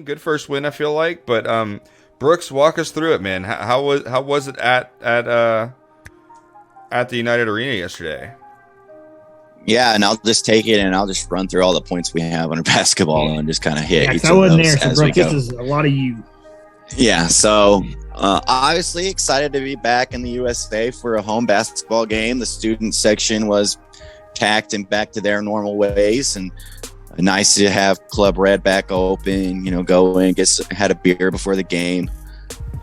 win, good first win, I feel like. But Brooks, walk us through it, man. How was it at the United Arena yesterday? Yeah, and I'll just take it and I'll just run through all the points we have on our basketball and just kind of hit each I of wasn't those there, so as we Brooke, this go. is a lot of you. Yeah, so obviously excited to be back in the USA for a home basketball game. The student section was packed and back to their normal ways, and nice to have Club Red back open, go in, had a beer before the game,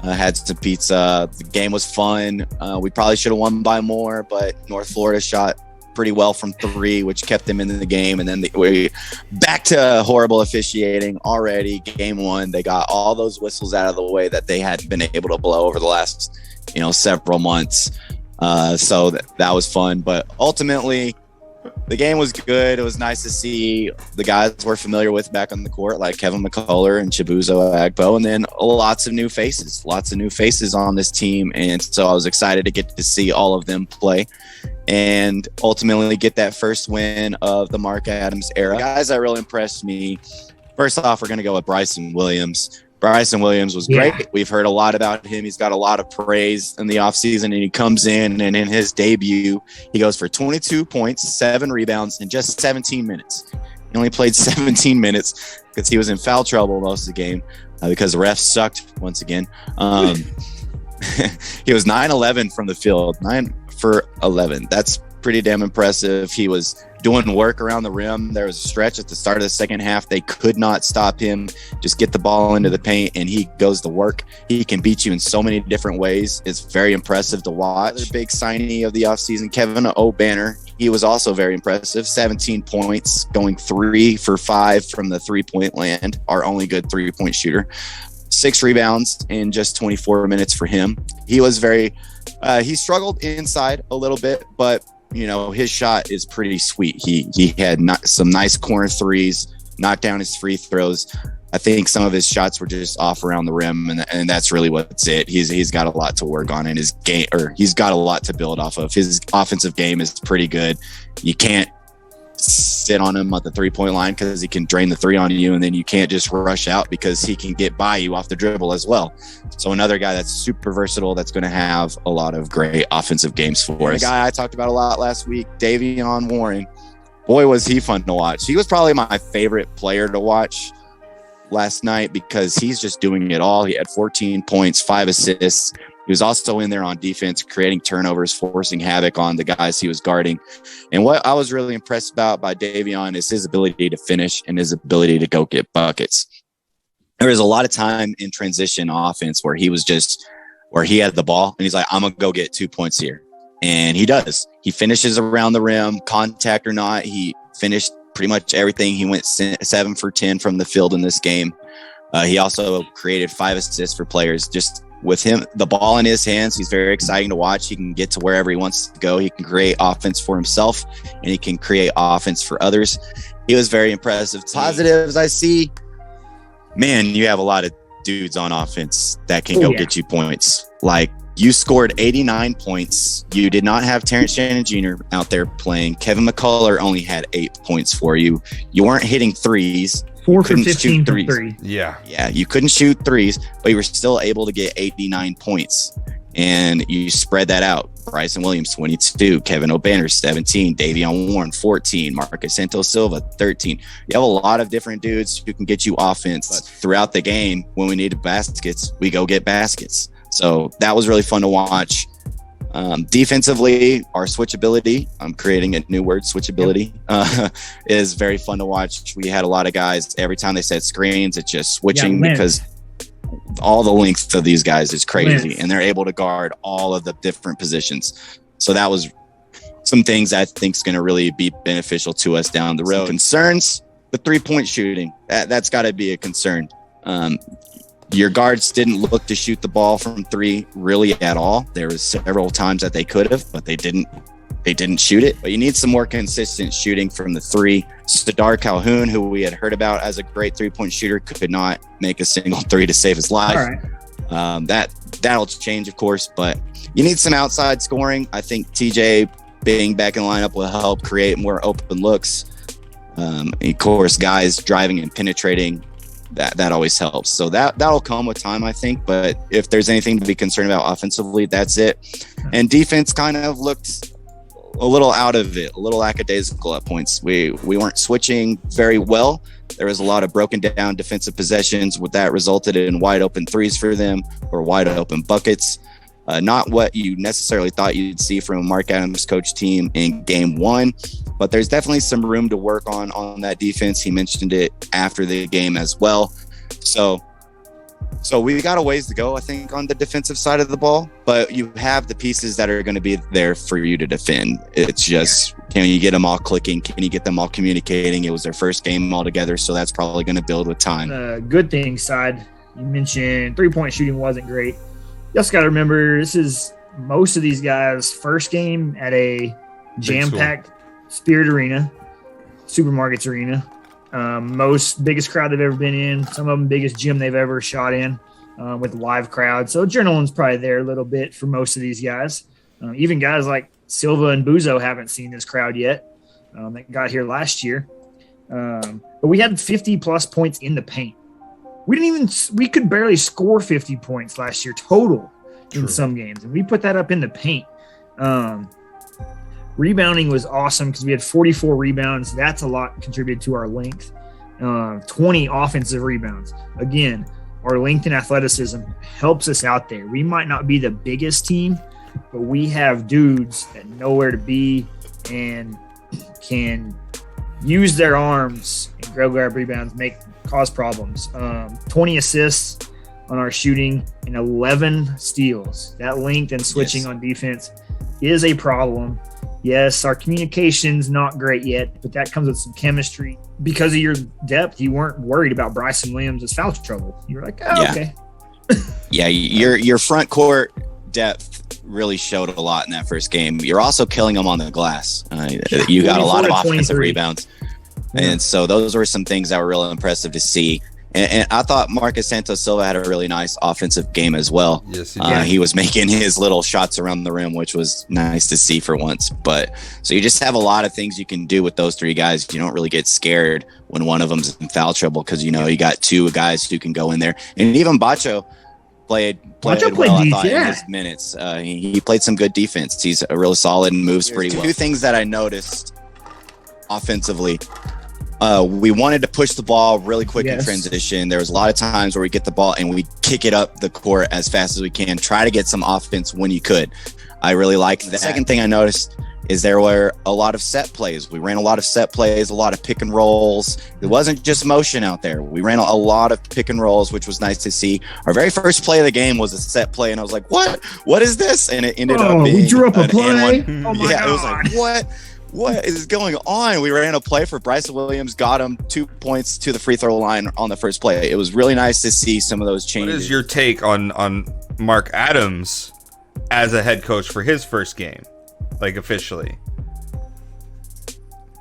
had some pizza. The game was fun. We probably should have won by more, but North Florida shot pretty well from three, which kept them in the game. And then we back to horrible officiating already. Game one, they got all those whistles out of the way that they hadn't been able to blow over the last, several months. So that was fun. But ultimately, the game was good. It was nice to see the guys we're familiar with back on the court, like Kevin McCullough and Chibuzo Agbo, and then lots of new faces on this team. And so I was excited to get to see all of them play and ultimately get that first win of the Mark Adams era. Guys that really impressed me, first off, we're going to go with Bryson Williams. Bryson Williams was great. Yeah. We've heard a lot about him. He's got a lot of praise in the offseason, and he comes in, and in his debut, he goes for 22 points, 7 rebounds in just 17 minutes. He only played 17 minutes because he was in foul trouble most of the game because the refs sucked once again. He was 9-11 from the field, 9 for 11. That's pretty damn impressive. He was doing work around the rim. There was a stretch at the start of the second half. They could not stop him. Just get the ball into the paint, and he goes to work. He can beat you in so many different ways. It's very impressive to watch. Another big signee of the offseason, Kevin O'Banner. He was also very impressive. 17 points, going 3 for 5 from the three-point land, our only good three-point shooter. 6 rebounds in just 24 minutes for him. He was he struggled inside a little bit, but his shot is pretty sweet. He had some nice corner threes, knocked down his free throws. I think some of his shots were just off around the rim, and that's really what's it. He's got a lot to work on in his game, or he's got a lot to build off of. His offensive game is pretty good. You can't sit on him at the three-point line because he can drain the three on you, and then you can't just rush out because he can get by you off the dribble as well. So another guy that's super versatile, that's going to have a lot of great offensive games for us. A guy I talked about a lot last week, Davion Warren. Boy, was he fun to watch. He was probably my favorite player to watch last night because he's just doing it all. He had 14 points, 5 assists. He was also in there on defense, creating turnovers, forcing havoc on the guys he was guarding. And what I was really impressed about by Davion is his ability to finish and his ability to go get buckets. There was a lot of time in transition offense where he had the ball and he's like, I'm going to go get 2 points here. And he does. He finishes around the rim, contact or not. He finished pretty much everything. He went 7 for 10 from the field in this game. He also created 5 assists for players. Just with him, the ball in his hands, he's very exciting to watch. He can get to wherever he wants to go. He can create offense for himself, and he can create offense for others. He was very impressive. Positives I see, man, you have a lot of dudes on offense that can get you points. Like, you scored 89 points. You did not have Terrence Shannon Jr. out there playing. Kevin McCullough only had 8 points for you. You weren't hitting threes. 4 for 15 from 3. Yeah, you couldn't shoot threes, but you were still able to get 89 points. And you spread that out. Bryson Williams, 22. Kevin O'Banner, 17. Davion Warren, 14. Marcus Santos Silva, 13. You have a lot of different dudes who can get you offense. But throughout the game, when we needed baskets, we go get baskets. So that was really fun to watch. Defensively, our switchability, I'm creating a new word, switchability, is very fun to watch. We had a lot of guys, every time they set screens, it's just switching because all the length of these guys is crazy, and they're able to guard all of the different positions. So that was some things I think is going to really be beneficial to us down the road. Some concerns, the 3-point shooting, that's got to be a concern. Your guards didn't look to shoot the ball from 3 really at all. There was several times that they could have, but they didn't shoot it. But you need some more consistent shooting from the 3. Sadar Calhoun, who we had heard about as a great 3-point shooter, could not make a single 3 to save his life. All right. That'll change, of course, but you need some outside scoring. I think TJ being back in the lineup will help create more open looks. Of course, guys driving and penetrating that always helps. So that'll come with time, I think. But if there's anything to be concerned about offensively, that's it. And defense kind of looked a little out of it, a little lackadaisical at points. We weren't switching very well. There was a lot of broken down defensive possessions. With that resulted in wide open threes for them, or wide open buckets. Not what you necessarily thought you'd see from a Mark Adams coach team in game one, but there's definitely some room to work on that defense. He mentioned it after the game as well. So we got a ways to go, I think, on the defensive side of the ball, but you have the pieces that are going to be there for you to defend. It's just, can you get them all clicking? Can you get them all communicating? It was their first game all together, so that's probably going to build with time. Good thing side, you mentioned 3-point shooting wasn't great. You also got to remember, this is most of these guys' first game at a jam-packed Spirit Arena, Supermarkets Arena. Biggest crowd they've ever been in. Some of them biggest gym they've ever shot in with live crowd. So adrenaline's probably there a little bit for most of these guys. Even guys like Silva and Buzo haven't seen this crowd yet. They got here last year. But we had 50-plus points in the paint. We could barely score 50 points last year total in some games. And we put that up in the paint. Rebounding was awesome because we had 44 rebounds. That's a lot contributed to our length. 20 offensive rebounds. Again, our length and athleticism helps us out there. We might not be the biggest team, but we have dudes that know where to be and can use their arms and grab rebounds, cause problems. 20 assists on our shooting and 11 steals. That length and switching on defense is a problem. Yes, our communication's not great yet, but that comes with some chemistry. Because of your depth, you weren't worried about Bryson Williams' foul trouble. You were like, okay. Yeah, your front court depth really showed a lot in that first game. You're also killing them on the glass. You got a lot of offensive rebounds. And so those were some things that were really impressive to see. And I thought Marcus Santos Silva had a really nice offensive game as well. Yes, he did. He was making his little shots around the rim, which was nice to see for once. But so you just have a lot of things you can do with those three guys. You don't really get scared when one of them's in foul trouble because, you got two guys who can go in there. And even Bacho played well, I thought, in his minutes. He played some good defense. He's a real solid and moves pretty well. Two things that I noticed offensively. We wanted to push the ball really quick in transition. There was a lot of times where we get the ball and we kick it up the court as fast as we can, try to get some offense when you could. I really liked that. The second thing I noticed is there were a lot of set plays. We ran a lot of set plays, a lot of pick and rolls. It wasn't just motion out there. We ran a lot of pick and rolls, which was nice to see. Our very first play of the game was a set play, and I was like, what is this? And it ended up being we drew up a play. Oh my God. It was like, what is going on? We ran a play for Bryson Williams, got him 2 points to the free throw line on the first play. It was really nice to see some of those changes. What is your take on Mark Adams as a head coach for his first game, like officially?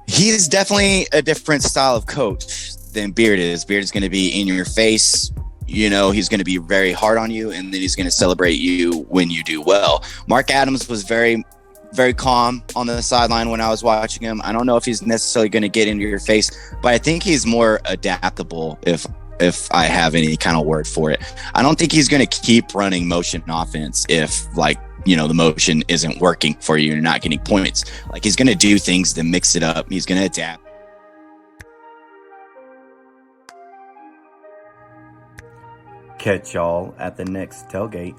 He's definitely a different style of coach than Beard is. Beard is going to be in your face. He's going to be very hard on you, and then he's going to celebrate you when you do well. Mark Adams was very, very calm on the sideline when I was watching him. I don't know if he's necessarily going to get into your face, but I think he's more adaptable if I have any kind of word for it. I don't think he's going to keep running motion offense if the motion isn't working for you and you're not getting points. Like, he's going to do things to mix it up. He's going to adapt. Catch y'all at the next tailgate.